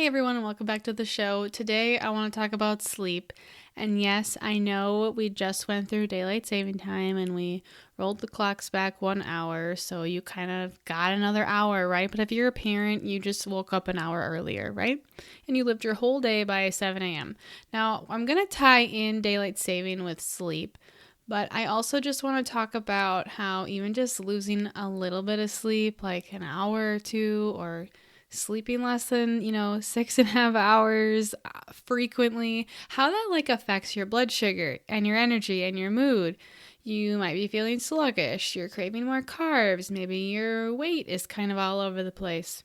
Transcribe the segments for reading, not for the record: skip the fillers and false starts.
everyone, and welcome back to the show. Today I want to talk about sleep. And yes, I know we just went through daylight saving time and we rolled the clocks back 1 hour, so you kind of got another hour, right? But if you're a parent, you just woke up an hour earlier, right? And you lived your whole day by 7 a.m. Now, I'm going to tie in daylight saving with sleep. But I also just want to talk about how even just losing a little bit of sleep, like an hour or two, or sleeping less than 6.5 hours frequently, how that affects your blood sugar and your energy and your mood. You might be feeling sluggish, you're craving more carbs, maybe your weight is kind of all over the place,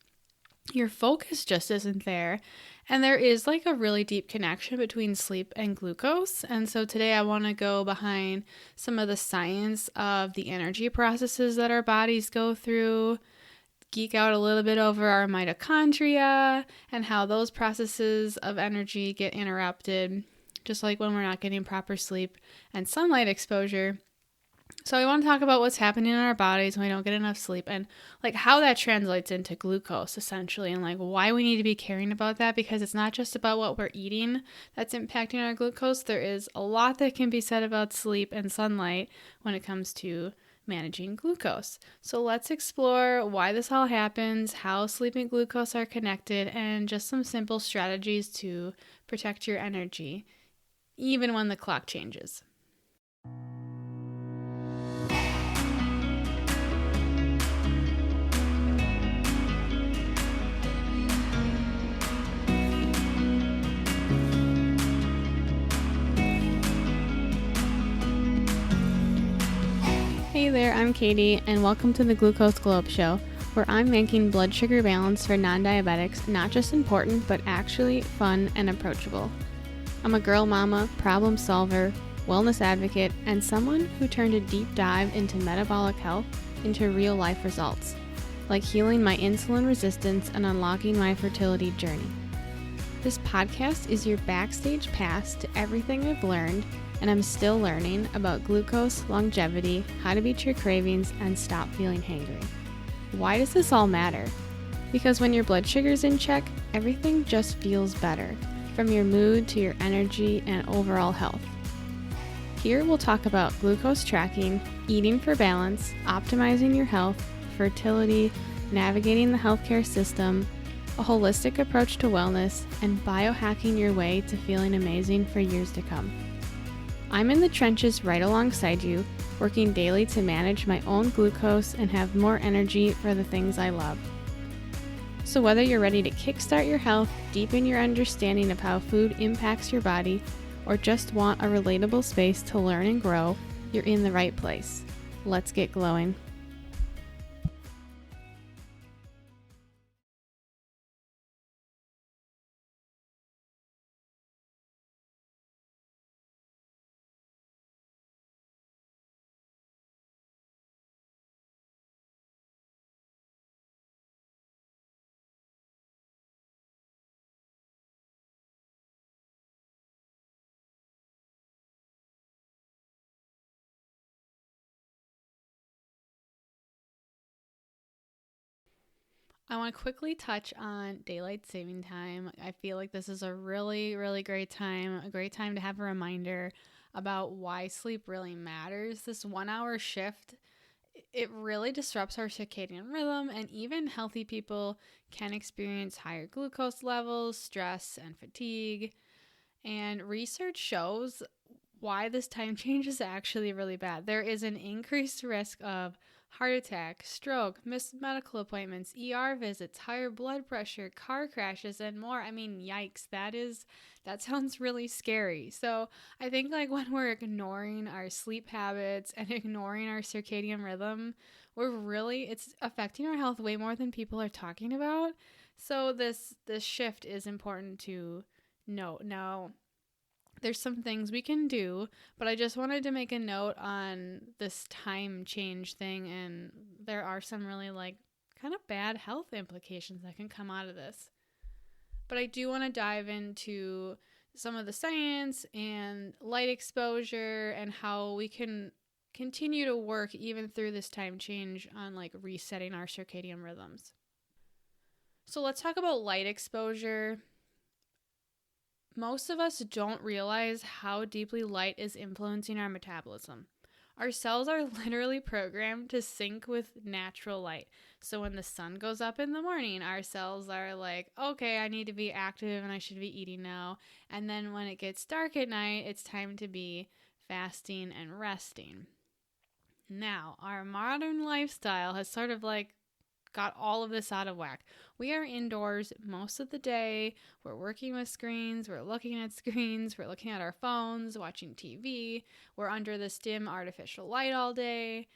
your focus just isn't there. And there is a really deep connection between sleep and glucose. And so today I want to go behind some of the science of the energy processes that our bodies go through, geek out a little bit over our mitochondria and how those processes of energy get interrupted, just like when we're not getting proper sleep and sunlight exposure. So I want to talk about what's happening in our bodies when we don't get enough sleep and how that translates into glucose essentially, and why we need to be caring about that, because it's not just about what we're eating that's impacting our glucose. There is a lot that can be said about sleep and sunlight when it comes to managing glucose. So let's explore why this all happens, how sleep and glucose are connected, and just some simple strategies to protect your energy, even when the clock changes. Hey there, I'm Katie, and welcome to the Glucose Glow-Up Show, where I'm making blood sugar balance for non-diabetics not just important, but actually fun and approachable. I'm a girl mama, problem solver, wellness advocate, and someone who turned a deep dive into metabolic health into real-life results, like healing my insulin resistance and unlocking my fertility journey. This podcast is your backstage pass to everything I've learned and I'm still learning about glucose, longevity, how to beat your cravings, and stop feeling hangry. Why does this all matter? Because when your blood sugar's in check, everything just feels better, from your mood to your energy and overall health. Here we'll talk about glucose tracking, eating for balance, optimizing your health, fertility, navigating the healthcare system, a holistic approach to wellness, and biohacking your way to feeling amazing for years to come. I'm in the trenches right alongside you, working daily to manage my own glucose and have more energy for the things I love. So whether you're ready to kickstart your health, deepen your understanding of how food impacts your body, or just want a relatable space to learn and grow, you're in the right place. Let's get glowing. I want to quickly touch on daylight saving time. I feel like this is a really, really great time to have a reminder about why sleep really matters. This 1 hour shift, it really disrupts our circadian rhythm, and even healthy people can experience higher glucose levels, stress, and fatigue. And research shows why this time change is actually really bad. There is an increased risk of heart attack, stroke, missed medical appointments, ER visits, higher blood pressure, car crashes, and more. I mean, yikes, that sounds really scary. So I think when we're ignoring our sleep habits and ignoring our circadian rhythm, it's affecting our health way more than people are talking about. So this shift is important to note. Now, there's some things we can do, but I just wanted to make a note on this time change thing, and there are some really kind of bad health implications that can come out of this. But I do want to dive into some of the science and light exposure and how we can continue to work even through this time change on resetting our circadian rhythms. So let's talk about light exposure. Most of us don't realize how deeply light is influencing our metabolism. Our cells are literally programmed to sync with natural light. So when the sun goes up in the morning, our cells are like, okay, I need to be active and I should be eating now. And then when it gets dark at night, it's time to be fasting and resting. Now, our modern lifestyle has sort of like got all of this out of whack. We are indoors most of the day. We're working with screens. We're looking at screens. We're looking at our phones, watching TV. We're under this dim artificial light all day.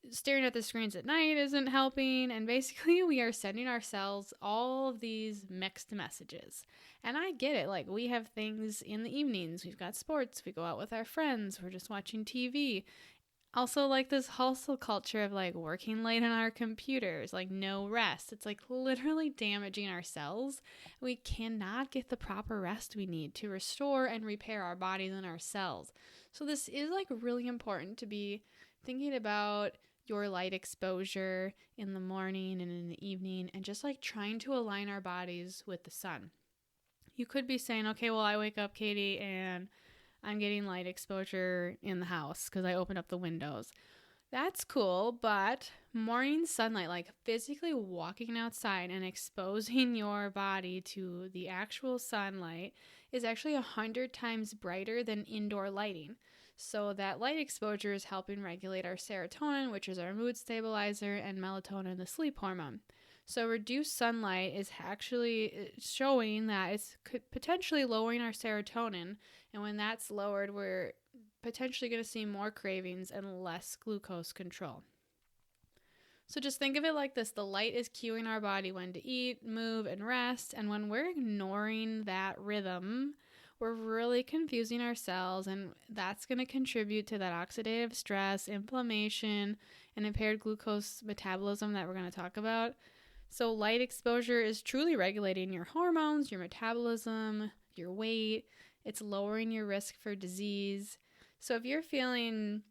Staring at the screens at night isn't helping. And basically, we are sending ourselves all of these mixed messages. And I get it. Like, we have things in the evenings. We've got sports. We go out with our friends. We're just watching TV. Also, like this hustle culture of like working late on our computers, like no rest. It's like literally damaging our cells. We cannot get the proper rest we need to restore and repair our bodies and our cells. So this is like really important to be thinking about your light exposure in the morning and in the evening and just like trying to align our bodies with the sun. You could be saying, okay, well, I wake up, Katie, and I'm getting light exposure in the house because I opened up the windows. That's cool, but morning sunlight, like physically walking outside and exposing your body to the actual sunlight, is actually 100 times brighter than indoor lighting. So that light exposure is helping regulate our serotonin, which is our mood stabilizer, and melatonin, the sleep hormone. So reduced sunlight is actually showing that it's potentially lowering our serotonin, and when that's lowered, we're potentially going to see more cravings and less glucose control. So just think of it like this. The light is cueing our body when to eat, move, and rest. And when we're ignoring that rhythm, we're really confusing ourselves, and that's going to contribute to that oxidative stress, inflammation, and impaired glucose metabolism that we're going to talk about. So light exposure is truly regulating your hormones, your metabolism, your weight. It's lowering your risk for disease. So if you're feeling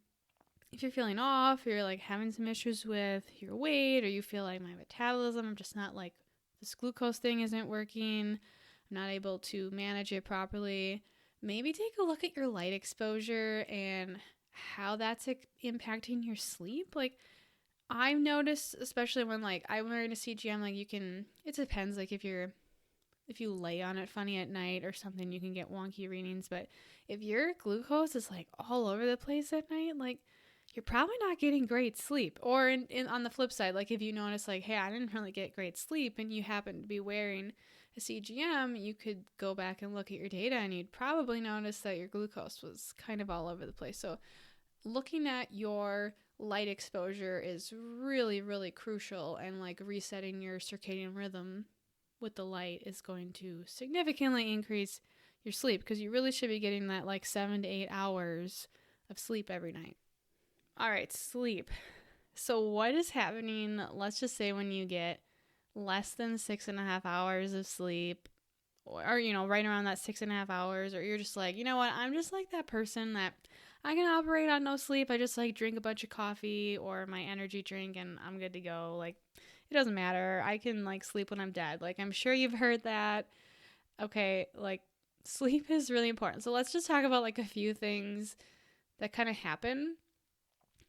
off, you're like having some issues with your weight, or you feel like my metabolism, I'm just not like, this glucose thing isn't working, I'm not able to manage it properly, maybe take a look at your light exposure and how that's impacting your sleep. Like, I've noticed, especially when like I'm wearing a CGM, like it depends, like if you lay on it funny at night or something, you can get wonky readings. But if your glucose is like all over the place at night, like you're probably not getting great sleep. Or on the flip side, like if you notice like, hey, I didn't really get great sleep, and you happen to be wearing a CGM, you could go back and look at your data and you'd probably notice that your glucose was kind of all over the place. So looking at your light exposure is really, really crucial, and like resetting your circadian rhythm with the light is going to significantly increase your sleep, because you really should be getting that like 7 to 8 hours of sleep every night. All right, sleep. So what is happening, let's just say when you get less than 6.5 hours of sleep, or right around that 6.5 hours, or you're just like, you know what, I'm just like that person that I can operate on no sleep. I just like drink a bunch of coffee or my energy drink and I'm good to go. Like, it doesn't matter. I can like sleep when I'm dead. Like, I'm sure you've heard that. Okay, like sleep is really important. So let's just talk about like a few things that kind of happen.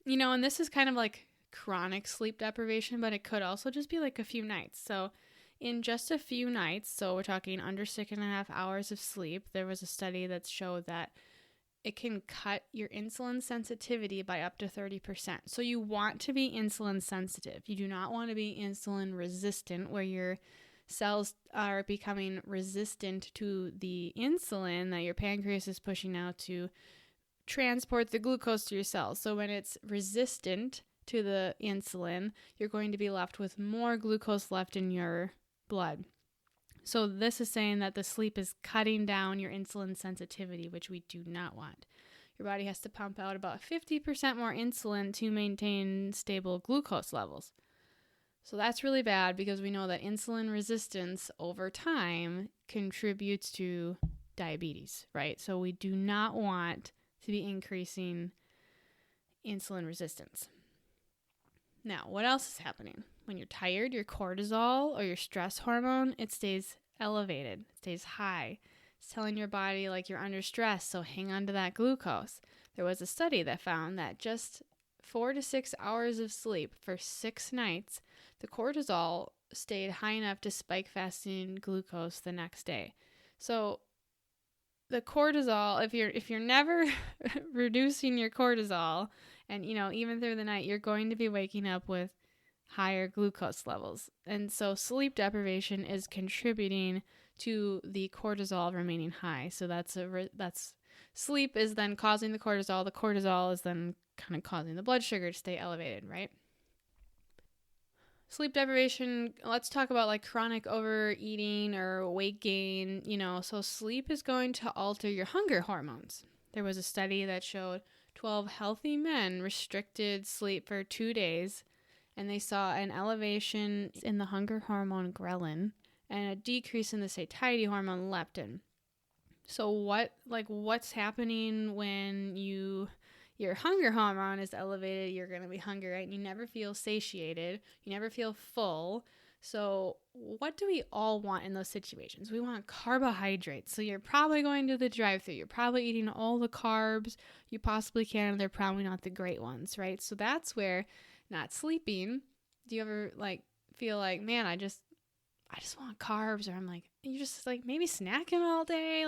And this is kind of like chronic sleep deprivation, but it could also just be like a few nights. So in just a few nights, so we're talking under 6.5 hours of sleep, there was a study that showed that it can cut your insulin sensitivity by up to 30%. So you want to be insulin sensitive. You do not want to be insulin resistant, where your cells are becoming resistant to the insulin that your pancreas is pushing out to transport the glucose to your cells. So when it's resistant to the insulin, you're going to be left with more glucose left in your blood. So this is saying that the sleep is cutting down your insulin sensitivity, which we do not want. Your body has to pump out about 50% more insulin to maintain stable glucose levels. So that's really bad, because we know that insulin resistance over time contributes to diabetes, right? So we do not want to be increasing insulin resistance. Now, what else is happening? When you're tired, your cortisol or your stress hormone, it stays elevated, it stays high. It's telling your body like you're under stress, so hang on to that glucose. There was a study that found that just 4 to 6 hours of sleep for 6 nights, the cortisol stayed high enough to spike fasting glucose the next day. So the cortisol, if you're never reducing your cortisol, and even through the night, you're going to be waking up with higher glucose levels. And so sleep deprivation is contributing to the cortisol remaining high. So that's sleep is then causing the cortisol. The cortisol is then kind of causing the blood sugar to stay elevated, right? Sleep deprivation, let's talk about like chronic overeating or weight gain, so sleep is going to alter your hunger hormones. There was a study that showed 12 healthy men restricted sleep for 2 days, and they saw an elevation in the hunger hormone ghrelin and a decrease in the satiety hormone leptin. So what's happening when your hunger hormone is elevated? You're going to be hungry, right? And you never feel satiated. You never feel full. So what do we all want in those situations? We want carbohydrates. So you're probably going to the drive-thru. You're probably eating all the carbs you possibly can, and they're probably not the great ones, right? So that's where not sleeping. Do you ever feel like, man, I just want carbs, or I'm like, you just maybe snacking all day,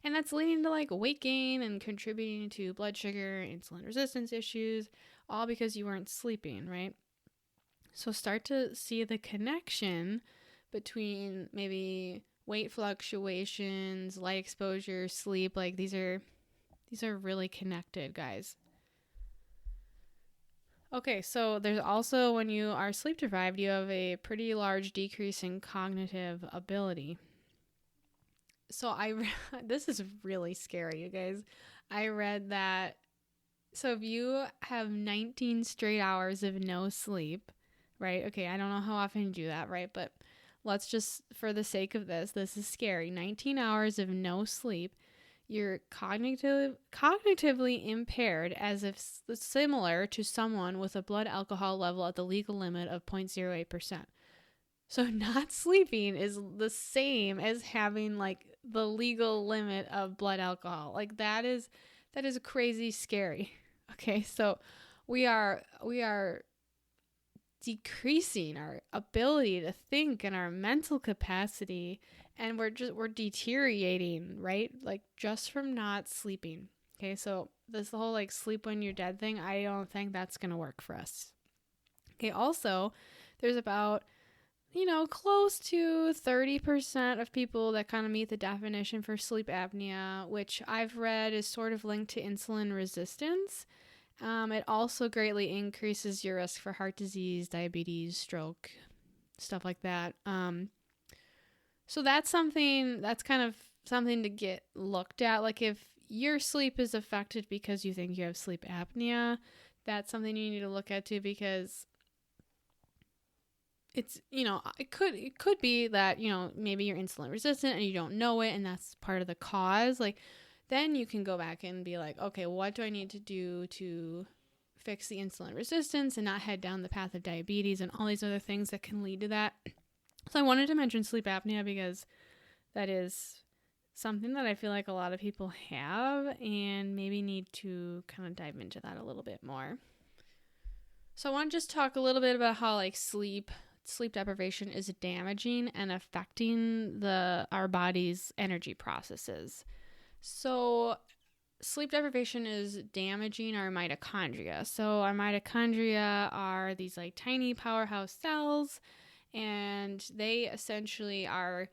and that's leading to weight gain and contributing to blood sugar, insulin resistance issues, all because you weren't sleeping, right? So start to see the connection between maybe weight fluctuations, light exposure, sleep. These are really connected, guys. Okay, so there's also, when you are sleep deprived, you have a pretty large decrease in cognitive ability. So this is really scary, you guys. I read that, so if you have 19 straight hours of no sleep, right? Okay, I don't know how often you do that, right? But let's just, for the sake of this is scary. 19 hours of no sleep. You're cognitively impaired, as if similar to someone with a blood alcohol level at the legal limit of 0.08%. So not sleeping is the same as having the legal limit of blood alcohol. That is crazy scary. Okay, so we are decreasing our ability to think and our mental capacity, and we're deteriorating, right? Just from not sleeping. Okay, so this whole sleep when you're dead thing, I don't think that's gonna work for us. Okay, also there's about close to 30% of people that kind of meet the definition for sleep apnea, which I've read is sort of linked to insulin resistance. It also greatly increases your risk for heart disease, diabetes, stroke, stuff like that. So that's kind of something to get looked at. If your sleep is affected because you think you have sleep apnea, that's something you need to look at too, because it's, it could be that, maybe you're insulin resistant and you don't know it, and that's part of the cause. Then you can go back and be like, okay, what do I need to do to fix the insulin resistance and not head down the path of diabetes and all these other things that can lead to that. So I wanted to mention sleep apnea because that is something that I feel like a lot of people have and maybe need to kind of dive into that a little bit more. So I want to just talk a little bit about how sleep deprivation is damaging and affecting our body's energy processes. So sleep deprivation is damaging our mitochondria. So our mitochondria are these tiny powerhouse cells, and they essentially are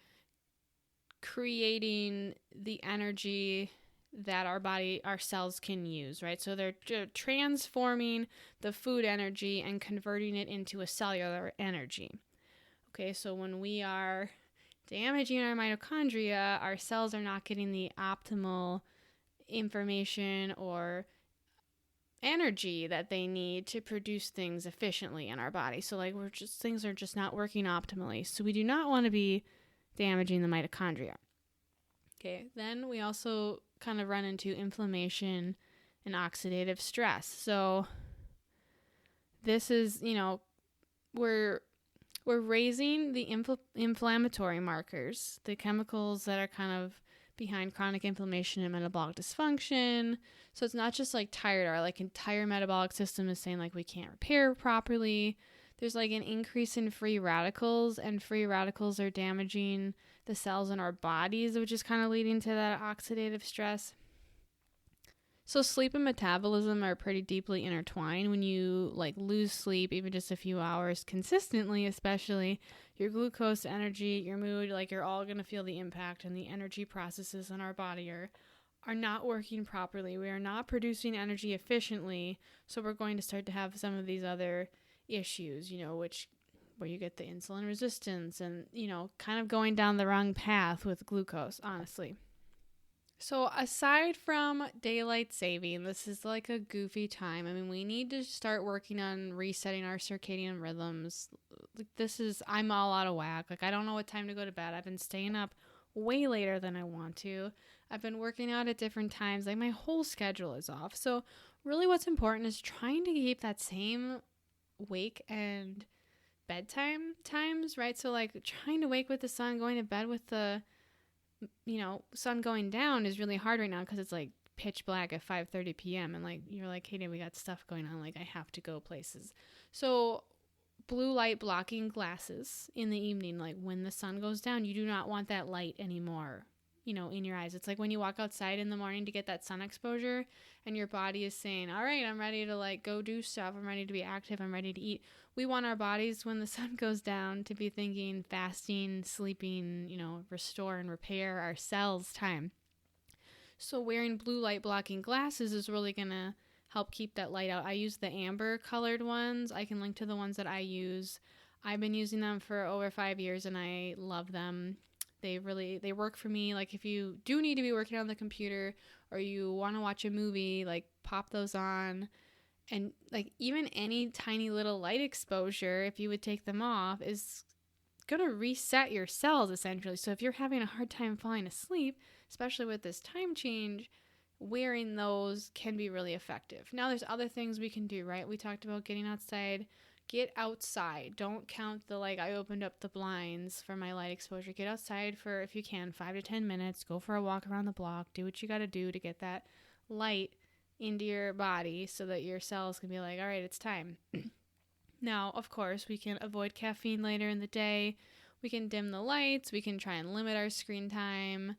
creating the energy that our cells can use, right? So they're transforming the food energy and converting it into a cellular energy. Okay, so when we are damaging our mitochondria, our cells are not getting the optimal information or energy that they need to produce things efficiently in our body. So things are just not working optimally. So we do not want to be damaging the mitochondria. Okay, then we also kind of run into inflammation and oxidative stress. So this is, we're raising the inflammatory markers, the chemicals that are kind of behind chronic inflammation and metabolic dysfunction. So it's not just like tired, our like entire metabolic system is saying like we can't repair properly. There's like an increase in free radicals, and free radicals are damaging the cells in our bodies, which is kind of leading to that oxidative stress. So sleep and metabolism are pretty deeply intertwined. When you like lose sleep, even just a few hours consistently, especially, your glucose, energy, your mood, like you're all going to feel the impact, and the energy processes in our body are not working properly. We are not producing energy efficiently. So we're going to start to have some of these other issues, where you get the insulin resistance and, kind of going down the wrong path with glucose, honestly. So aside from daylight saving, this is like a goofy time. I mean, we need to start working on resetting our circadian rhythms. I'm all out of whack. Like, I don't know what time to go to bed. I've been staying up way later than I want to. I've been working out at different times. Like, my whole schedule is off. So really what's important is trying to keep that same wake and bedtime times, right? So like trying to wake with the sun, going to bed with the sun going down is really hard right now because it's like pitch black at 5:30 p.m. and like you're like, hey, we got stuff going on, like I have to go places. So blue light blocking glasses in the evening, like when the sun goes down, you do not want that light anymore, in your eyes. It's like when you walk outside in the morning to get that sun exposure and your body is saying, all right, I'm ready to like go do stuff. I'm ready to be active. I'm ready to eat. We want our bodies when the sun goes down to be thinking fasting, sleeping, restore and repair our cells time. So wearing blue light blocking glasses is really going to help keep that light out. I use the amber colored ones. I can link to the ones that I use. I've been using them for over 5 years and I love them. They work for me. Like if you do need to be working on the computer or you want to watch a movie, like pop those on. And like even any tiny little light exposure, if you would take them off, is going to reset your cells essentially. So if you're having a hard time falling asleep, especially with this time change, wearing those can be really effective. Now there's other things we can do, right? We talked about getting outside. Get outside. Don't count the I opened up the blinds for my light exposure. Get outside for, if you can, 5 to 10 minutes. Go for a walk around the block. Do what you got to do to get that light into your body so that your cells can be like, all right, it's time. Now, of course, we can avoid caffeine later in the day. We can dim the lights. We can try and limit our screen time,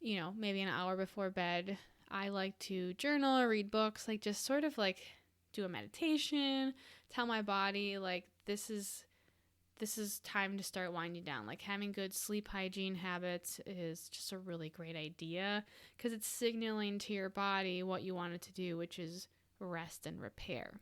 maybe an hour before bed. I like to journal or read books, just sort of do a meditation, tell my body this is time to start winding down. Like having good sleep hygiene habits is just a really great idea because it's signaling to your body what you want it to do, which is rest and repair.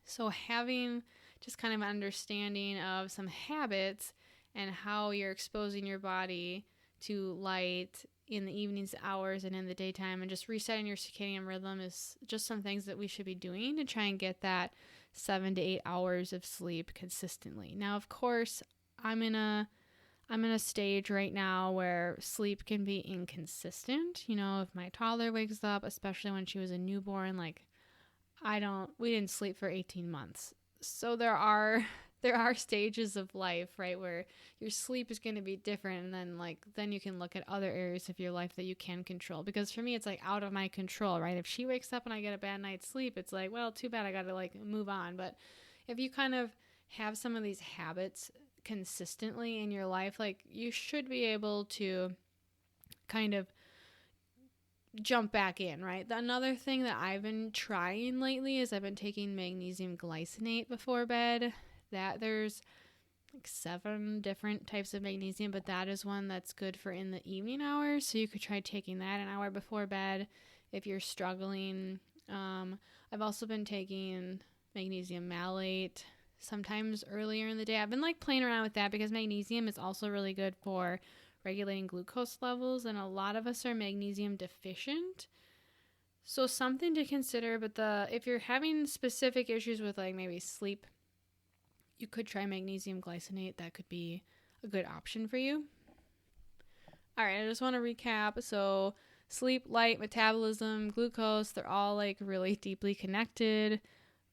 So having just kind of an understanding of some habits and how you're exposing your body to light in the evenings hours and in the daytime and just resetting your circadian rhythm is just some things that we should be doing to try and get that 7 to 8 hours of sleep consistently. Now, of course, I'm in a stage right now where sleep can be inconsistent. If my toddler wakes up, especially when she was a newborn, we didn't sleep for 18 months. So there are stages of life, right, where your sleep is going to be different, and then you can look at other areas of your life that you can control. Because for me, it's out of my control, right? If she wakes up and I get a bad night's sleep, it's well, too bad, I got to move on. But if you kind of have some of these habits consistently in your life, you should be able to kind of jump back in, right? Another thing that I've been trying lately is I've been taking magnesium glycinate before bed. That there's 7 different types of magnesium, but that is one that's good for in the evening hours. So you could try taking that an hour before bed if you're struggling. I've also been taking magnesium malate sometimes earlier in the day. I've been playing around with that because magnesium is also really good for regulating glucose levels, and a lot of us are magnesium deficient. So something to consider, but if you're having specific issues with maybe sleep, you could try magnesium glycinate. That could be a good option for you. All right, I just want to recap. So sleep, light, metabolism, glucose, they're all really deeply connected.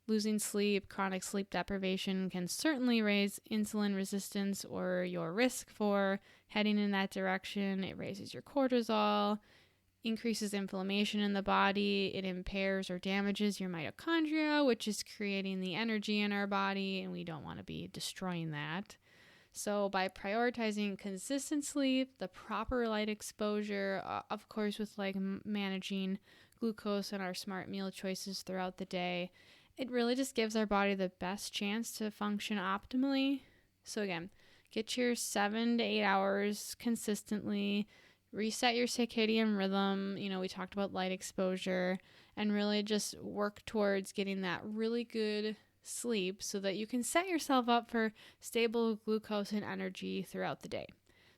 Losing sleep, chronic sleep deprivation can certainly raise insulin resistance or your risk for heading in that direction. It raises your cortisol, increases inflammation in the body. It impairs or damages your mitochondria, which is creating the energy in our body, and we don't want to be destroying that. So by prioritizing consistent sleep, the proper light exposure, of course with like managing glucose and our smart meal choices throughout the day, it really just gives our body the best chance to function optimally. So again, get your 7 to 8 hours consistently, reset your circadian rhythm. We talked about light exposure, and really just work towards getting that really good sleep so that you can set yourself up for stable glucose and energy throughout the day.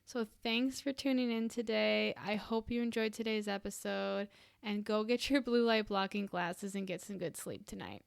So thanks for tuning in today. I hope you enjoyed today's episode, and go get your blue light blocking glasses and get some good sleep tonight.